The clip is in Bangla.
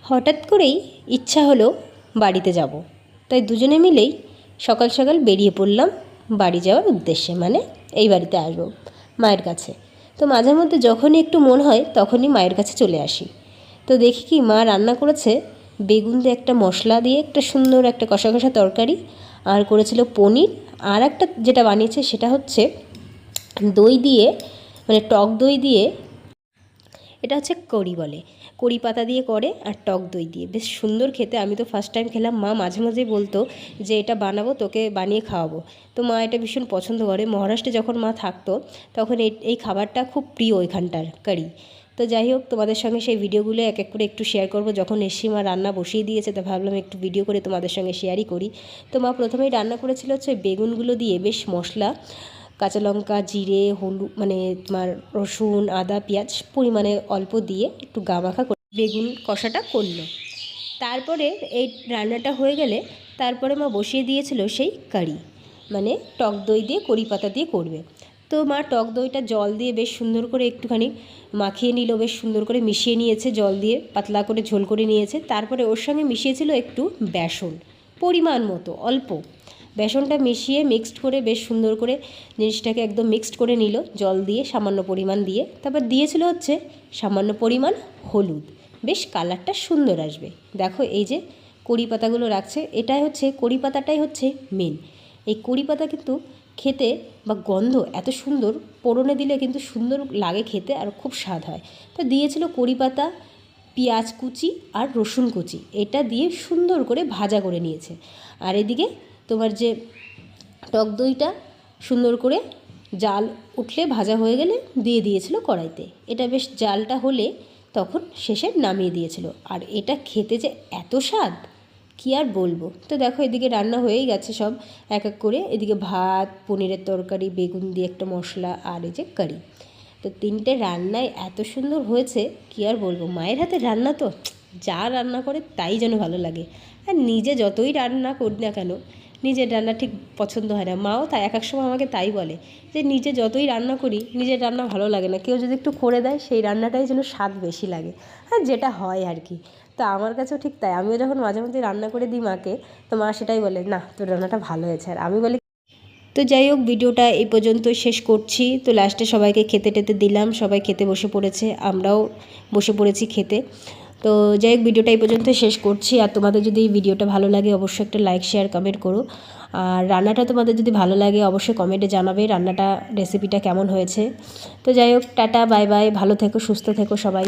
হঠাৎ করেই ইচ্ছা হলো বাড়িতে যাব, তাই দুজনে মিলেই সকাল সকাল বেরিয়ে পড়লাম বাড়ি যাওয়ার উদ্দেশ্যে, মানে এই বাড়িতে আসবো মায়ের কাছে। তো মাঝে মধ্যে যখনই একটু মন হয় তখনই মায়ের কাছে চলে আসি। তো দেখি কি মা রান্না করেছে বেগুন দিয়ে একটা মশলা দিয়ে একটা সুন্দর একটা কষা কষা তরকারি, আর করেছিল পনির, আর একটা যেটা বানিয়েছে সেটা হচ্ছে দই দিয়ে, মানে টক দই দিয়ে, এটা হচ্ছে কড়ি বলে, কড়ি পাতা দিয়ে করে আর টক দই দিয়ে, বেশ সুন্দর খেতে। আমি তো ফার্স্ট টাইম খেলাম। মা মাঝে মাঝেই বলতো যে এটা বানাবো, তোকে বানিয়ে খাওয়াবো। তো মা এটা ভীষণ পছন্দ করে। মহারাষ্ট্রে যখন মা থাকতো তখন এই খাবারটা খুব প্রিয় ওইখানটার কারি। তো যাই হোক, তোমাদের সঙ্গে সেই ভিডিওগুলো এক এক করে একটু শেয়ার করব। যখন এসে মা রান্না বসিয়ে দিয়েছে তো ভাবলাম একটু ভিডিও করে তোমাদের সঙ্গে শেয়ারই করি। তো মা প্রথমেই রান্না করেছিল হচ্ছে বেগুনগুলো দিয়ে বেশ মশলা, কাঁচা লঙ্কা, জিরে, হলুদ, মানে তোমার রসুন, আদা, পেঁয়াজ পরিমাণে অল্প দিয়ে একটু গামাখা করে বেগুন কষাটা করলো। তারপরে এই রান্নাটা হয়ে গেলে তারপরে মা বসিয়ে দিয়েছিল সেই কারি, মানে টক দই দিয়ে কড়ি পাতা দিয়ে করবে। তো মা টক দইটা জল দিয়ে বেশ সুন্দর করে একটুখানি মাখিয়ে নিল, বেশ সুন্দর করে মিশিয়ে নিয়েছে, জল দিয়ে পাতলা করে ঝোল করে নিয়েছে। তারপরে ওর সঙ্গে মিশিয়েছিল একটু বেসন, পরিমাণ মতো অল্প বেসনটা মিশিয়ে মিক্সড করে বেশ সুন্দর করে জিনিসটাকে একদম মিক্সড করে নিল জল দিয়ে সামান্য পরিমাণ দিয়ে। তারপর দিয়েছিল হচ্ছে সামান্য পরিমাণ হলুদ, বেশ কালারটা সুন্দর আসবে। দেখো এই যে কড়ি পাতাগুলো রাখছে, এটাই হচ্ছে কড়ি পাতাটাই হচ্ছে মেন। এই কড়ি পাতা কিন্তু খেতে বা গন্ধ এত সুন্দর, পোড়নে দিলে কিন্তু সুন্দর লাগে খেতে আর খুব স্বাদ হয়। তো দিয়েছিল কড়ি পাতা, পেঁয়াজ কুচি আর রসুন কুচি, এটা দিয়ে সুন্দর করে ভাজা করে নিয়েছে। আর এদিকে তোমার যে টক দইটা সুন্দর করে জাল উঠলে ভাজা হয়ে গেলে দিয়ে দিয়েছিল কড়াইতে। এটা বেশ জালটা হলে তখন শেষে নামিয়ে দিয়েছিল। আর এটা খেতে যে এত স্বাদ কী আর বলবো। তো দেখো এদিকে রান্না হয়েই গেছে সব এক এক করে। এদিকে ভাত, পনিরের তরকারি, বেগুন দিয়ে একটা মশলা, আর এই যে কারি। তো তিনটে রান্নায় এত সুন্দর হয়েছে কী আর বলবো। মায়ের হাতে রান্না তো যা রান্না করে তাই যেন ভালো লাগে। আর নিজে যতই রান্না করি না কেন, নিজের রান্না ঠিক পছন্দ হয় না। মাও তাই এক এক সময় আমাকে তাই বলে যে নিজে যতই রান্না করি নিজের রান্না ভালো লাগে না, কেউ যদি একটু করে দেয় সেই রান্নাটাই যেন স্বাদ বেশি লাগে। আর যেটা হয় আর কি। তো আমার কাছেও ঠিক তাই। আমিও যখন মাঝে মধ্যে রান্না করে দিই মাকে, তো মা সেটাই বলে, না তোর রান্নাটা ভালো হয়েছে। আর আমি বলি। তো যাই হোক, ভিডিওটা এই পর্যন্ত শেষ করছি। তো লাস্টে সবাইকে খেতে টেতে দিলাম, সবাই খেতে বসে পড়েছে, আমরাও বসে পড়েছি খেতে। তো যাই হোক, ভিডিওটা এই পর্যন্ত শেষ করছি। আর তোমাদের যদি এই ভিডিওটা ভালো লাগে অবশ্যই একটা লাইক, শেয়ার, কমেন্ট করো। আর রান্নাটা তোমাদের যদি ভালো লাগে অবশ্যই কমেন্টে জানাবে রান্নাটা, রেসিপিটা কেমন হয়েছে। তো যাই হোক, টাটা, বাই বাই, ভালো থেকো, সুস্থ থেকো সবাই।